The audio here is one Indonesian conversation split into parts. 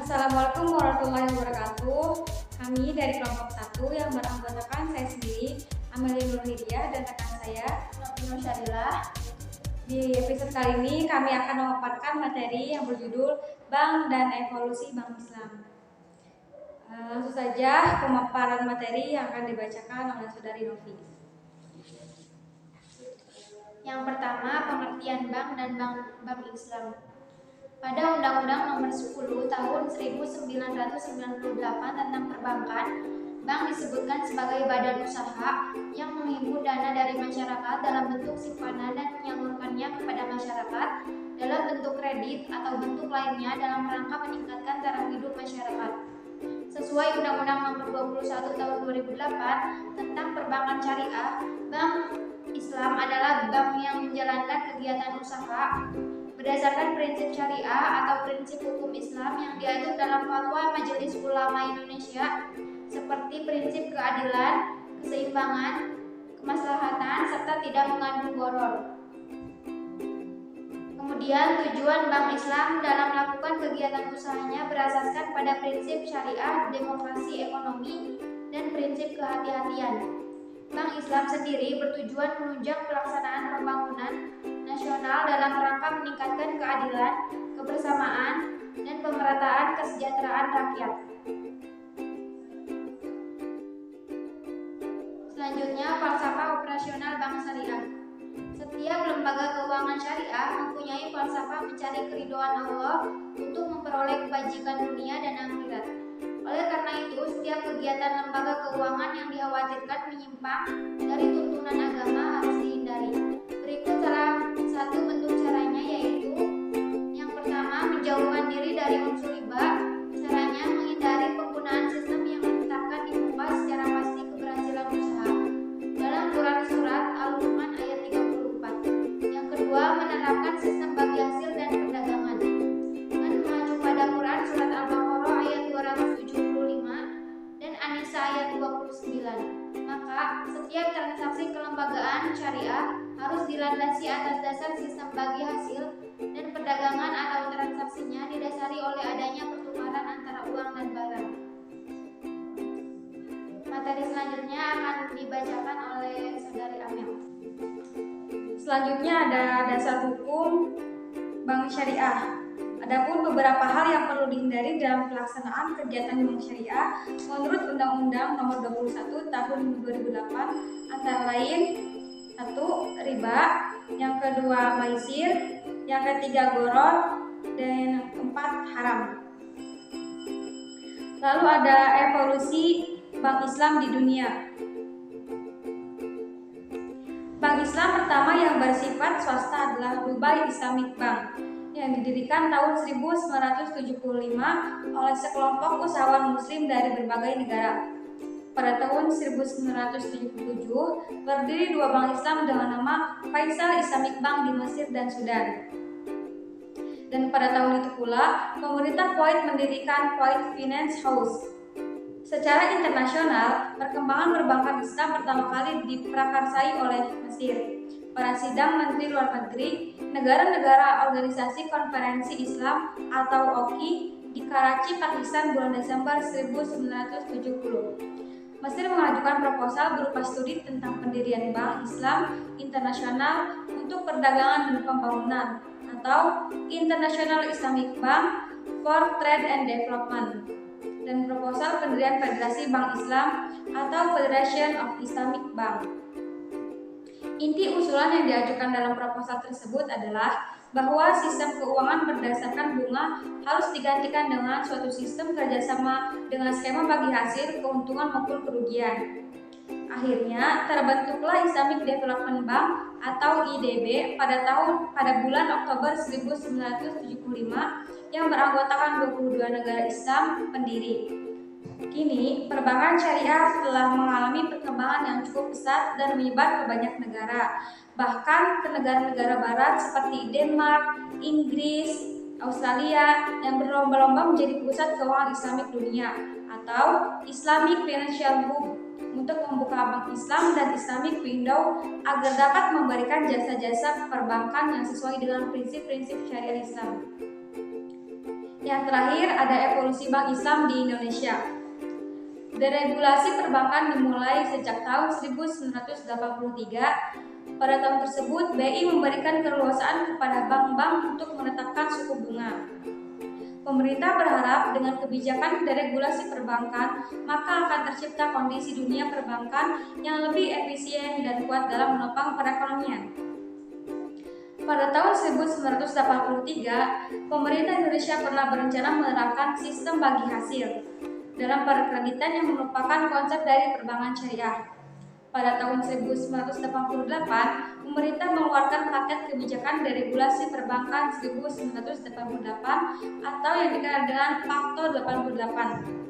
Assalamualaikum warahmatullahi wabarakatuh. Kami dari kelompok 1 yang beranggotakan saya sendiri, Amelia Nurhidiah, dan rekan saya, Nur Syadilah. Di episode kali ini kami akan memaparkan materi yang berjudul Bank dan Evolusi Bank Islam. Langsung saja pemaparan materi yang akan dibacakan oleh Saudari Novi. Yang pertama, pengertian bank dan bank Islam. Pada Undang-Undang Nomor 10 Tahun 1998 tentang Perbankan, bank disebutkan sebagai badan usaha yang menghimpun dana dari masyarakat dalam bentuk simpanan dan menyalurkannya kepada masyarakat dalam bentuk kredit atau bentuk lainnya dalam rangka meningkatkan taraf hidup masyarakat. Sesuai Undang-Undang Nomor 21 Tahun 2008 tentang Perbankan Syariah, Bank Islam adalah bank yang menjalankan kegiatan usaha berdasarkan prinsip syariah atau prinsip hukum Islam yang diatur dalam Fatwa Majelis Ulama Indonesia seperti prinsip keadilan, keseimbangan, kemaslahatan, serta tidak mengandung gharar. Kemudian tujuan Bank Islam dalam melakukan kegiatan usahanya berasaskan pada prinsip syariah, demokrasi ekonomi, dan prinsip kehati-hatian. Bank Islam sendiri bertujuan menunjang pelaksanaan pembangunan nasional dalam rangka meningkatkan keadilan, kebersamaan, dan pemerataan kesejahteraan rakyat. Selanjutnya, falsafah operasional bank syariah. Setiap lembaga keuangan syariah mempunyai falsafah mencari keridhaan Allah untuk memperoleh kebajikan dunia dan akhirat. Oleh karena itu, setiap kegiatan lembaga keuangan yang dikhawatirkan menyimpang dari tuntunan agama harus dihindari. Berikut salah satu bentuk caranya, yaitu yang pertama, menjauhkan diri dari unsur riba. Caranya menghindari penggunaan sistem yang menetapkan di muka secara pasti keberhasilan usaha dalam Quran Surat Al-Luqman ayat 34. Yang kedua, menerapkan sistem bagi hasil dan perdagangan dengan mengacu pada Quran Surat Al-Baqarah ayat 275 dan An-Nisa ayat 29. Maka setiap transaksi kelembagaan syariah harus dilandasi atas dasar sistem bagi hasil dan perdagangan atau transaksinya didasari oleh adanya pertukaran antara uang dan barang. Materi selanjutnya akan dibacakan oleh Saudari Amel. Selanjutnya ada dasar hukum bank syariah. Adapun beberapa hal yang perlu dihindari dalam pelaksanaan kegiatan bank syariah menurut Undang-Undang Nomor 21 Tahun 2008 antara lain: 1. Riba, yang kedua maisir, yang ketiga gharar, dan yang keempat haram. Lalu ada evolusi bank Islam di dunia. Bank Islam pertama yang bersifat swasta adalah Dubai Islamic Bank yang didirikan tahun 1975 oleh sekelompok usahawan muslim dari berbagai negara. Pada tahun 1977 berdiri dua bank Islam dengan nama Faisal Islamic Bank di Mesir dan Sudan. Dan pada tahun itu pula pemerintah Kuwait mendirikan Kuwait Finance House. Secara internasional, perkembangan perbankan Islam pertama kali diprakarsai oleh Mesir. Pada sidang Menteri Luar Negeri negara-negara Organisasi Konferensi Islam atau OKI di Karachi, Pakistan bulan Desember 1970. Mesir mengajukan proposal berupa studi tentang pendirian Bank Islam Internasional untuk Perdagangan dan Pembangunan atau International Islamic Bank for Trade and Development dan proposal pendirian Federasi Bank Islam atau Federation of Islamic Bank. Inti usulan yang diajukan dalam proposal tersebut adalah bahwa sistem keuangan berdasarkan bunga harus digantikan dengan suatu sistem kerjasama dengan skema bagi hasil, keuntungan maupun kerugian. Akhirnya terbentuklah Islamic Development Bank atau IDB pada bulan Oktober 1975 yang beranggotakan 22 negara Islam pendiri. Kini, perbankan syariah telah mengalami perkembangan yang cukup pesat dan menyebar ke banyak negara, bahkan ke negara-negara barat seperti Denmark, Inggris, Australia yang berlomba-lomba menjadi pusat keuangan Islamik dunia atau Islamic Financial Hub untuk membuka bank Islam dan Islamic Window agar dapat memberikan jasa-jasa perbankan yang sesuai dengan prinsip-prinsip syariah Islam. Yang terakhir ada evolusi Bank Islam di Indonesia. Deregulasi perbankan dimulai sejak tahun 1983. Pada tahun tersebut, BI memberikan keleluasaan kepada bank-bank untuk menetapkan suku bunga. Pemerintah berharap dengan kebijakan deregulasi perbankan, maka akan tercipta kondisi dunia perbankan yang lebih efisien dan kuat dalam menopang perekonomian. Pada tahun 1983, pemerintah Indonesia pernah berencana menerapkan sistem bagi hasil dalam perkreditan yang merupakan konsep dari perbankan syariah. Pada tahun 1988, pemerintah mengeluarkan paket kebijakan deregulasi perbankan 1988 atau yang dikenal dengan Faktor 88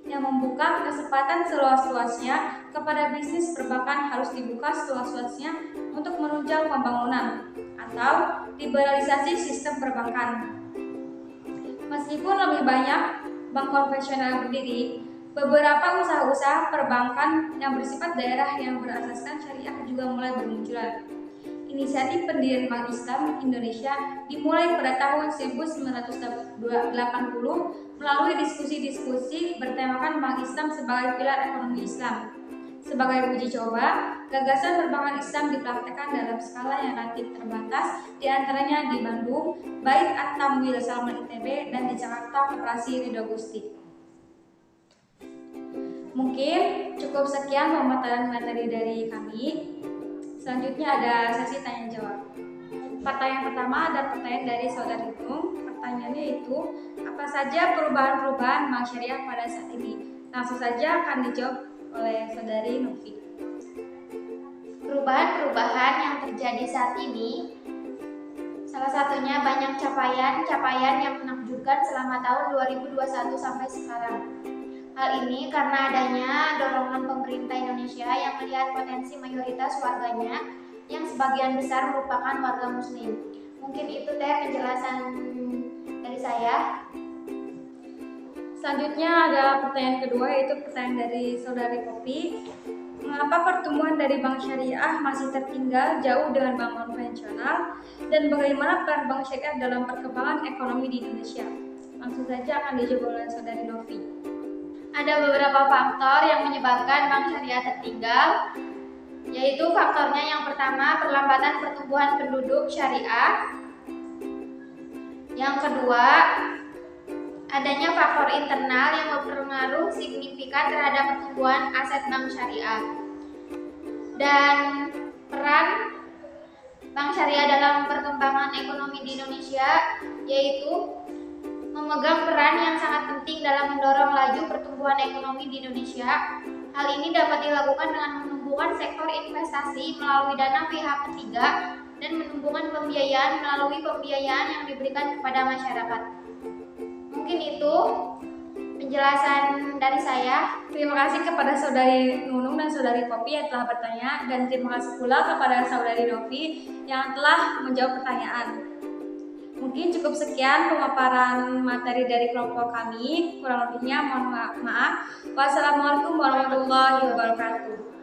yang membuka kesempatan seluas-luasnya kepada bisnis perbankan harus dibuka seluas-luasnya untuk menunjang pembangunan atau liberalisasi sistem perbankan. Meskipun lebih banyak bank konvensional berdiri, beberapa usaha-usaha perbankan yang bersifat daerah yang berasaskan syariah juga mulai bermunculan. Inisiatif pendirian Bank Islam Indonesia dimulai pada tahun 1980 melalui diskusi-diskusi bertemakan Bank Islam sebagai pilar ekonomi Islam. Sebagai uji coba, gagasan perbankan Islam dipraktekkan dalam skala yang relatif terbatas, diantaranya di Bandung, Bait At-Tamwil Salman ITB, dan di Jakarta Koperasi Ridho Gusti. Mungkin cukup sekian pemaparan materi dari kami. Selanjutnya ada sesi tanya jawab. Pertanyaan pertama ada pertanyaan dari Saudari Nung. Pertanyaannya itu, apa saja perubahan-perubahan bank syariah pada saat ini? Langsung saja akan dijawab oleh Saudari Novi. Perubahan-perubahan yang terjadi saat ini, salah satunya banyak capaian yang menakjubkan selama tahun 2021 sampai sekarang. Hal ini karena adanya dorongan pemerintah Indonesia yang melihat potensi mayoritas warganya yang sebagian besar merupakan warga muslim. Mungkin itu penjelasan dari saya. Selanjutnya ada pertanyaan kedua, yaitu pertanyaan dari Saudari Kopi. Mengapa pertumbuhan dari bank syariah masih tertinggal jauh dengan bank konvensional, dan bagaimana peran bank syariah dalam perkembangan ekonomi di Indonesia? Langsung saja akan dijawab oleh Saudari Novi. Ada beberapa faktor yang menyebabkan bank syariah tertinggal, yaitu faktornya yang pertama perlambatan pertumbuhan penduduk syariah. Yang kedua, adanya faktor internal yang berpengaruh signifikan terhadap pertumbuhan aset bank syariah. Dan peran bank syariah dalam perkembangan ekonomi di Indonesia yaitu memegang peran yang sangat penting dalam mendorong laju pertumbuhan ekonomi di Indonesia. Hal ini dapat dilakukan dengan menumbuhkan sektor investasi melalui dana pihak ketiga dan menumbuhkan pembiayaan melalui pembiayaan yang diberikan kepada masyarakat. Mungkin itu penjelasan dari saya. Terima kasih kepada Saudari Nunung dan Saudari Kopi yang telah bertanya, dan terima kasih pula kepada Saudari Novi yang telah menjawab pertanyaan. Mungkin cukup sekian pemaparan materi dari kelompok kami. Kurang lebihnya mohon maaf. Wassalamualaikum warahmatullahi wabarakatuh.